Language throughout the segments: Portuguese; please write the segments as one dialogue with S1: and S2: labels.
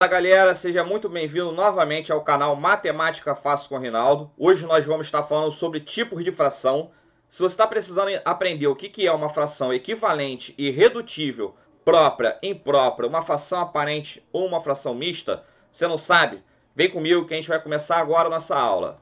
S1: Fala galera, seja muito bem-vindo novamente ao canal Matemática Fácil com Rinaldo. Hoje nós vamos estar falando sobre tipos de fração. Se você está precisando aprender o que é uma fração equivalente e redutível, própria, imprópria, uma fração aparente ou uma fração mista, você não sabe? Vem comigo que a gente vai começar agora a nossa aula.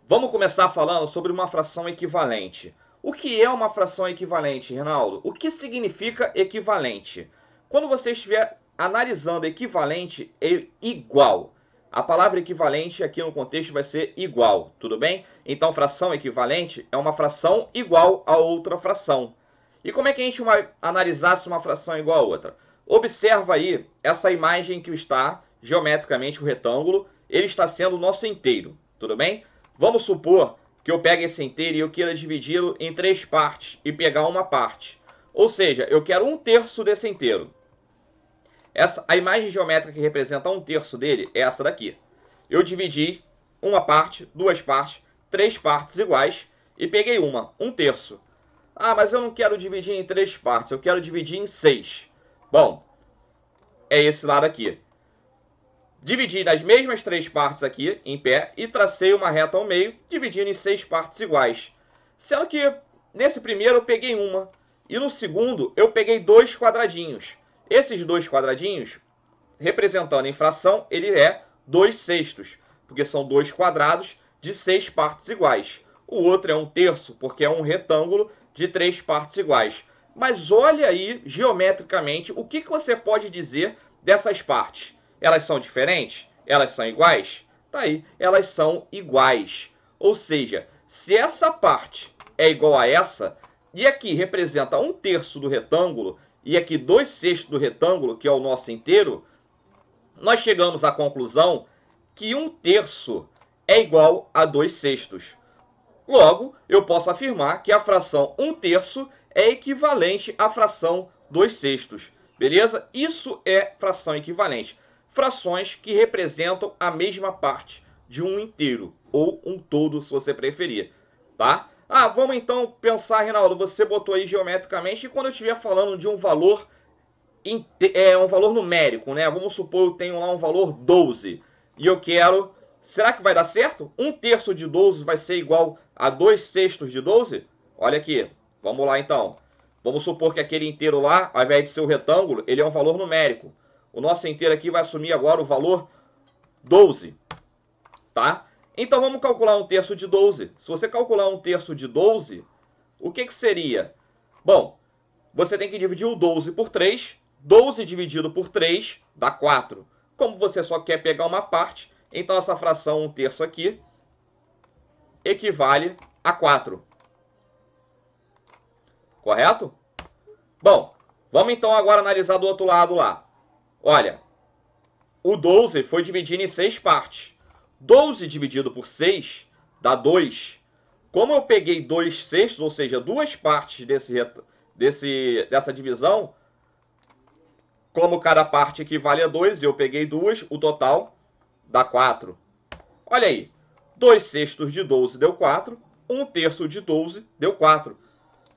S1: Vamos começar falando sobre uma fração equivalente. O que é uma fração equivalente, Rinaldo? O que significa equivalente? Quando você estiver analisando equivalente é igual. A palavra equivalente aqui no contexto vai ser igual, tudo bem? Então, fração equivalente é uma fração igual a outra fração. E como é que a gente vai analisar se uma fração é igual a outra? Observa aí essa imagem que está geometricamente o retângulo, ele está sendo o nosso inteiro, tudo bem? Vamos supor que eu pegue esse inteiro e eu queira dividi-lo em 3 partes e pegar uma parte. Ou seja, eu quero 1/3 desse inteiro. A imagem geométrica que representa 1/3 dele é essa daqui. Eu dividi uma parte, 2 partes, 3 partes iguais e peguei uma, 1/3. Ah, mas eu não quero dividir em 3 partes, eu quero dividir em 6. Bom, é esse lado aqui. Dividi nas mesmas 3 partes aqui, em pé, e tracei uma reta ao meio, dividindo em 6 partes iguais. Sendo que nesse primeiro eu peguei uma, e no segundo eu peguei 2 quadradinhos. Esses 2 quadradinhos, representando em fração, ele é 2/6, porque são 2 quadrados de 6 partes iguais. O outro é 1/3, porque é um retângulo de 3 partes iguais. Mas olha aí, geometricamente, o que você pode dizer dessas partes? Elas são diferentes? Elas são iguais? Tá aí, elas são iguais. Ou seja, se essa parte é igual a essa, e aqui representa 1/3 do retângulo, e aqui 2/6 do retângulo, que é o nosso inteiro, nós chegamos à conclusão que 1/3 é igual a 2/6. Logo, eu posso afirmar que a fração 1/3 é equivalente à fração 2/6. Beleza? Isso é fração equivalente. Frações que representam a mesma parte de um inteiro, ou um todo, se você preferir. Tá? Ah, vamos então pensar, Rinaldo, você botou aí geometricamente, e quando eu estiver falando de um valor, um valor numérico, né? Vamos supor que eu tenho lá um valor 12, e eu quero... Será que vai dar certo? 1/3 de 12 vai ser igual a 2/6 de 12? Olha aqui, vamos lá então. Vamos supor que aquele inteiro lá, ao invés de ser o retângulo, ele é um valor numérico. O nosso inteiro aqui vai assumir agora o valor 12, tá? Então vamos calcular 1/3 de 12. Se você calcular 1/3 de 12, o que seria? Bom, você tem que dividir o 12 por 3. 12 dividido por 3 dá 4. Como você só quer pegar uma parte, então essa fração 1/3 aqui equivale a 4. Correto? Bom, vamos então agora analisar do outro lado lá. Olha, o 12 foi dividido em 6 partes. 12 dividido por 6 dá 2. Como eu peguei 2/6, ou seja, 2 partes dessa divisão, como cada parte equivale a 2, eu peguei 2, o total dá 4. Olha aí, 2/6 de 12 deu 4, 1/3 de 12 deu 4.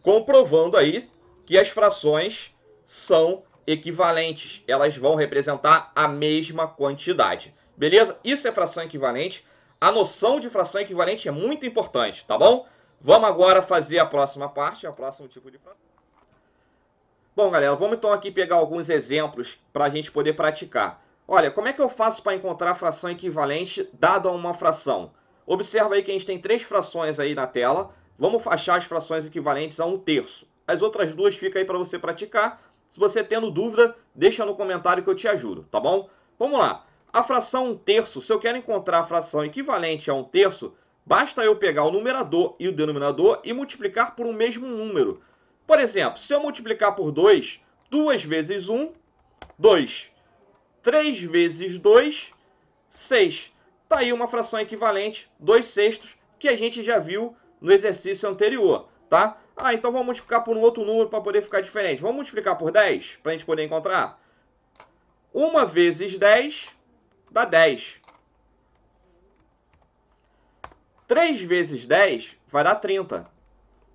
S1: Comprovando aí que as frações são equivalentes, elas vão representar a mesma quantidade. Beleza? Isso é fração equivalente. A noção de fração equivalente é muito importante, tá bom? Vamos agora fazer a próxima parte, o próximo tipo de fração. Bom, galera, vamos então aqui pegar alguns exemplos para a gente poder praticar. Olha, como é que eu faço para encontrar a fração equivalente dada a uma fração? Observa aí que a gente tem 3 frações aí na tela. Vamos achar as frações equivalentes a 1/3. As outras duas ficam aí para você praticar. Se você tendo dúvida, deixa no comentário que eu te ajudo, tá bom? Vamos lá. A fração 1/3, se eu quero encontrar a fração equivalente a 1/3, basta eu pegar o numerador e o denominador e multiplicar por um mesmo número. Por exemplo, se eu multiplicar por 2, 2 vezes 1, 2. 3 vezes 2, 6. Está aí uma fração equivalente, 2/6, que a gente já viu no exercício anterior, tá? Ah, então vamos multiplicar por um outro número para poder ficar diferente. Vamos multiplicar por 10, para a gente poder encontrar? 1 vezes 10 dá 10. 3 vezes 10 vai dar 30.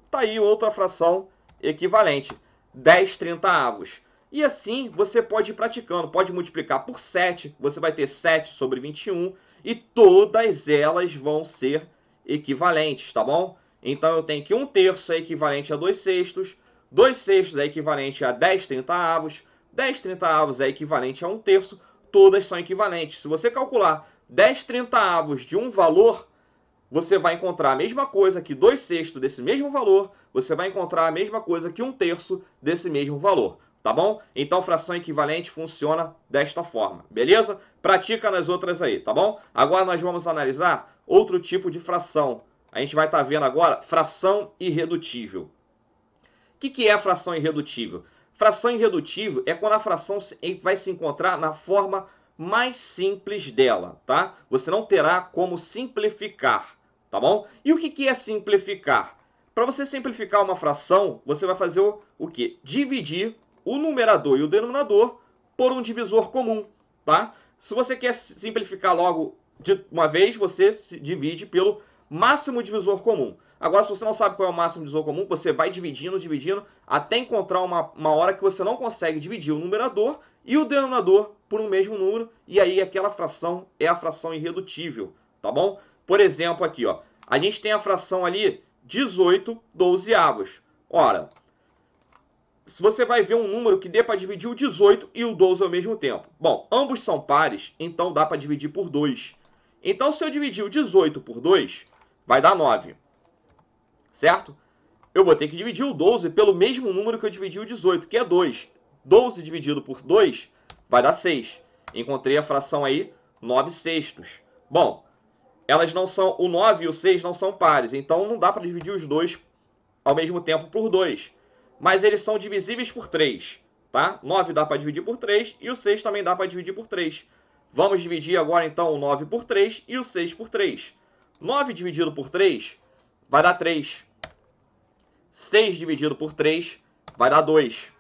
S1: Está aí outra fração equivalente, 10/30. E assim você pode ir praticando, pode multiplicar por 7, você vai ter 7 sobre 21 e todas elas vão ser equivalentes, tá bom? Então eu tenho que 1/3 é equivalente a 2/6, 2/6 é equivalente a 10/30, 10/30 é equivalente a 1/3, todas são equivalentes. Se você calcular 10/30 de um valor, você vai encontrar a mesma coisa que 2/6 desse mesmo valor, você vai encontrar a mesma coisa que 1/3 desse mesmo valor, tá bom? Então, fração equivalente funciona desta forma, beleza? Pratica nas outras aí, tá bom? Agora nós vamos analisar outro tipo de fração. A gente vai estar vendo agora fração irredutível. O que é a fração irredutível? Fração irredutível é quando a fração vai se encontrar na forma mais simples dela, tá? Você não terá como simplificar, tá bom? E o que é simplificar? Para você simplificar uma fração, você vai fazer o quê? Dividir o numerador e o denominador por um divisor comum, tá? Se você quer simplificar logo de uma vez, você divide pelo máximo divisor comum. Agora, se você não sabe qual é o máximo divisor comum, você vai dividindo, até encontrar uma hora que você não consegue dividir o numerador e o denominador por um mesmo número, e aí aquela fração é a fração irredutível, tá bom? Por exemplo, aqui, ó, a gente tem a fração ali 18/12. Ora, se você vai ver um número que dê para dividir o 18 e o 12 ao mesmo tempo. Bom, ambos são pares, então dá para dividir por 2. Então, se eu dividir o 18 por 2, vai dar 9. Certo? Eu vou ter que dividir o 12 pelo mesmo número que eu dividi o 18, que é 2. 12 dividido por 2 vai dar 6. Encontrei a fração aí 9/6. Bom, elas não são, o 9 e o 6 não são pares, então não dá para dividir os dois ao mesmo tempo por 2. Mas eles são divisíveis por 3, tá? 9 dá para dividir por 3 e o 6 também dá para dividir por 3. Vamos dividir agora então o 9 por 3 e o 6 por 3. 9 dividido por 3 vai dar 3. 6 dividido por 3 vai dar 2,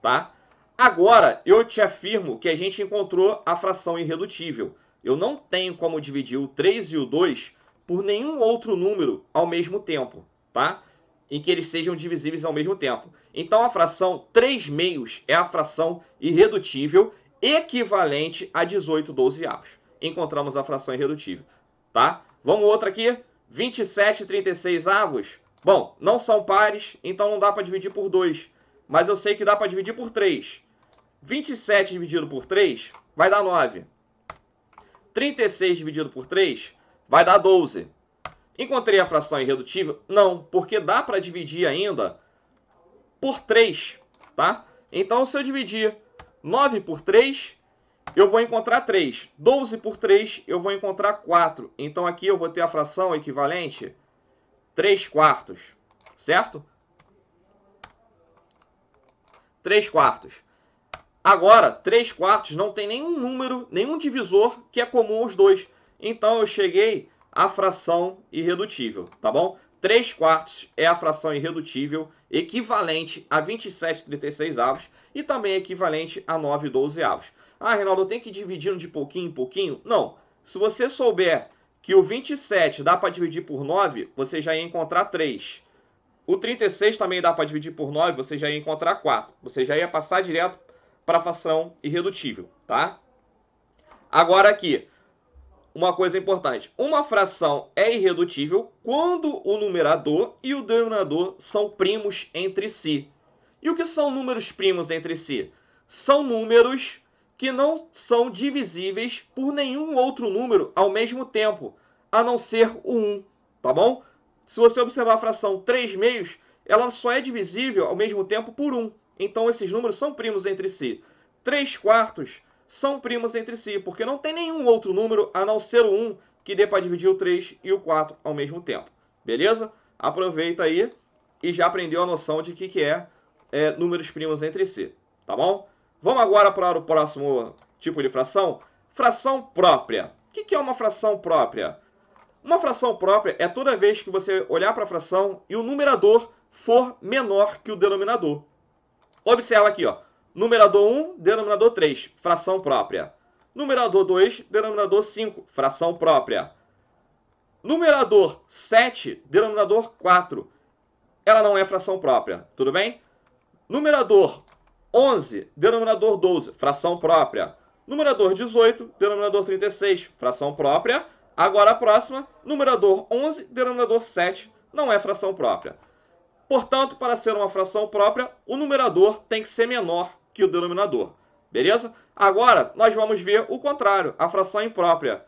S1: tá? Agora, eu te afirmo que a gente encontrou a fração irredutível. Eu não tenho como dividir o 3 e o 2 por nenhum outro número ao mesmo tempo, tá? Em que eles sejam divisíveis ao mesmo tempo. Então, a fração 3/6 é a fração irredutível equivalente a 18/12. Encontramos a fração irredutível, tá? Vamos outra aqui. 27/36. Bom, não são pares, então não dá para dividir por 2. Mas eu sei que dá para dividir por 3. 27 dividido por 3 vai dar 9. 36 dividido por 3 vai dar 12. Encontrei a fração irredutível? Não, porque dá para dividir ainda por 3, tá? Então, se eu dividir 9 por 3, eu vou encontrar 3. 12 por 3, eu vou encontrar 4. Então, aqui eu vou ter a fração equivalente 3/4, certo? 3/4. Agora, 3/4 não tem nenhum número, nenhum divisor que é comum aos dois. Então, eu cheguei à fração irredutível, tá bom? 3/4 é a fração irredutível equivalente a 27/36 e também equivalente a 9/12. Ah, Reinaldo, eu tenho que ir dividindo de pouquinho em pouquinho? Não. Se você souber que o 27 dá para dividir por 9, você já ia encontrar 3. O 36 também dá para dividir por 9, você já ia encontrar 4. Você já ia passar direto para a fração irredutível, tá? Agora aqui, uma coisa importante. Uma fração é irredutível quando o numerador e o denominador são primos entre si. E o que são números primos entre si? São números que não são divisíveis por nenhum outro número ao mesmo tempo, a não ser o 1, tá bom? Se você observar a fração 3/6, ela só é divisível ao mesmo tempo por 1. Então, esses números são primos entre si. 3/4 são primos entre si, porque não tem nenhum outro número a não ser o 1 que dê para dividir o 3 e o 4 ao mesmo tempo. Beleza? Aproveita aí e já aprendeu a noção de que é números primos entre si. Tá bom? Vamos agora para o próximo tipo de fração. Fração própria. O que é uma fração própria? Uma fração própria é toda vez que você olhar para a fração e o numerador for menor que o denominador. Observa aqui, ó. Numerador 1, denominador 3, fração própria. Numerador 2, denominador 5, fração própria. Numerador 7, denominador 4. Ela não é fração própria, tudo bem? Numerador 11, denominador 12, fração própria. Numerador 18, denominador 36, fração própria. Agora a próxima, numerador 11, denominador 7, não é fração própria. Portanto, para ser uma fração própria, o numerador tem que ser menor que o denominador. Beleza? Agora, nós vamos ver o contrário, a fração imprópria.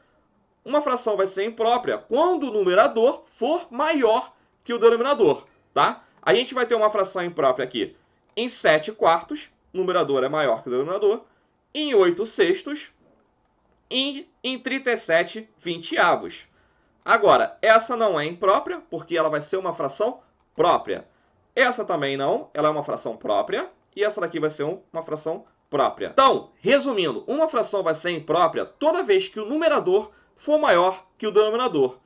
S1: Uma fração vai ser imprópria quando o numerador for maior que o denominador, tá? A gente vai ter uma fração imprópria aqui em 7 quartos, o numerador é maior que o denominador, em 8 sextos e em 37 vinteavos. Agora, essa não é imprópria, porque ela vai ser uma fração própria. Essa também não, ela é uma fração própria, e essa daqui vai ser uma fração própria. Então, resumindo, uma fração vai ser imprópria toda vez que o numerador for maior que o denominador.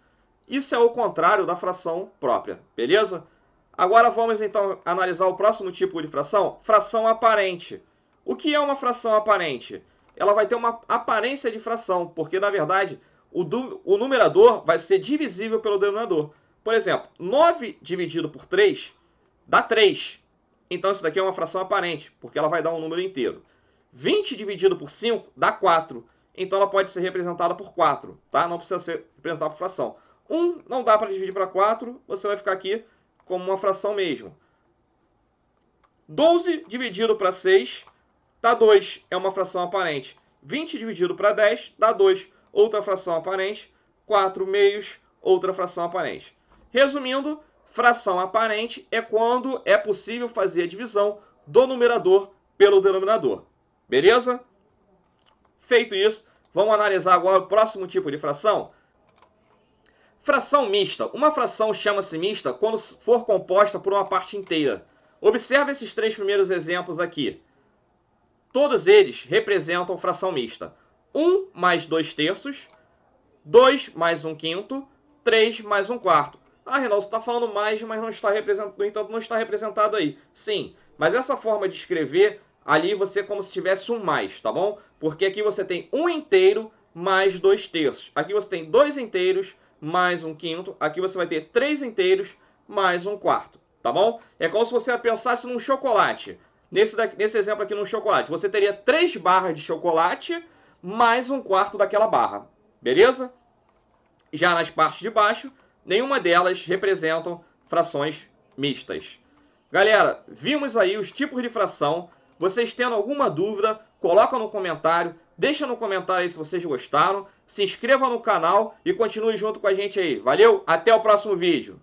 S1: Isso é o contrário da fração própria, beleza? Agora vamos então analisar o próximo tipo de fração, fração aparente. O que é uma fração aparente? Ela vai ter uma aparência de fração, porque na verdade o numerador vai ser divisível pelo denominador. Por exemplo, 9 dividido por 3 dá 3. Então isso daqui é uma fração aparente, porque ela vai dar um número inteiro. 20 dividido por 5 dá 4. Então ela pode ser representada por 4, tá? Não precisa ser representada por fração. 1 não dá para dividir para 4, você vai ficar aqui como uma fração mesmo. 12 dividido para 6 dá 2, é uma fração aparente. 20 dividido para 10 dá 2, outra fração aparente. 4 meios, outra fração aparente. Resumindo, fração aparente é quando é possível fazer a divisão do numerador pelo denominador. Beleza? Feito isso, vamos analisar agora o próximo tipo de fração. Fração mista. Uma fração chama-se mista quando for composta por uma parte inteira. Observe esses 3 primeiros exemplos aqui. Todos eles representam fração mista. 1 mais 2 terços, 2 mais 1 quinto, 3 mais 1 quarto. Ah, Reinaldo, você está falando mais, mas não está representado, no entanto, não está representado aí. Sim, mas essa forma de escrever, ali você é como se tivesse um mais, tá bom? Porque aqui você tem 1 inteiro mais 2 terços. Aqui você tem 2 inteiros mais 1 quinto. Aqui você vai ter 3 inteiros mais 1 quarto, tá bom? É como se você pensasse num chocolate. Nesse exemplo aqui, num chocolate, você teria 3 barras de chocolate mais 1 quarto daquela barra, beleza? Já nas partes de baixo, nenhuma delas representam frações mistas. Galera, vimos aí os tipos de fração. Vocês tendo alguma dúvida, coloca no comentário. Deixa no comentário aí se vocês gostaram. Se inscreva no canal e continue junto com a gente aí. Valeu, até o próximo vídeo.